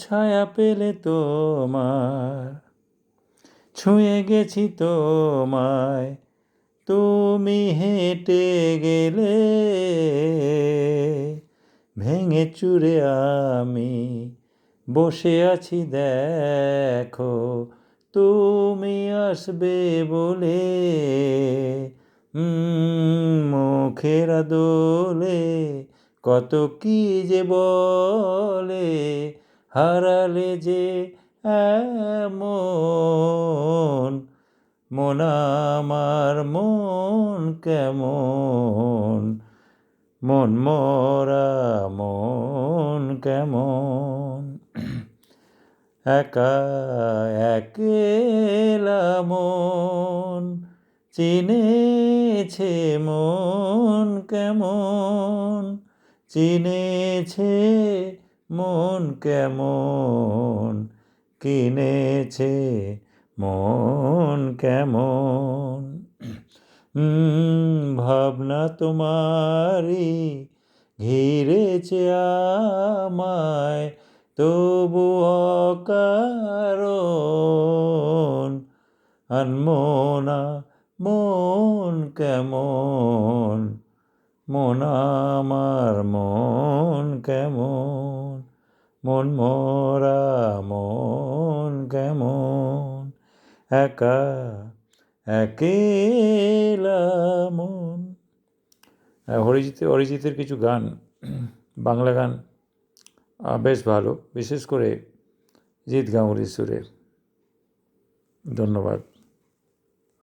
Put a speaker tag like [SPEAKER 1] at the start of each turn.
[SPEAKER 1] ছায়া পেলে তোমার, ছুঁয়ে গেছি তোমায়, তুমি হেঁটে গেলে, ভেঙে চুরে আমি বসে আছি দেখো, তুমি আসবে বলে। মুখের দোলে কত কি যে বলে, হারালে যে এমন, মন আমার মন কেমন, মন মরা মন কেমন, একা একলা মন চিনেছে মন কেমন, চিনেছে মন কেমন, কিনেছে মন কেমন। ভাবনা তোমারই ঘিরেছে আমায়, তবু অকারণ আনমনা মন কেমন, মন আমার মন কেমন, মন মরা মন কেমন, একা একেলা মন। অরিজিতের কিছু গান, বাংলা গান বেশ ভালো, বিশেষ করে জিৎ গাঙ্গুলির সুরে। ধন্যবাদ।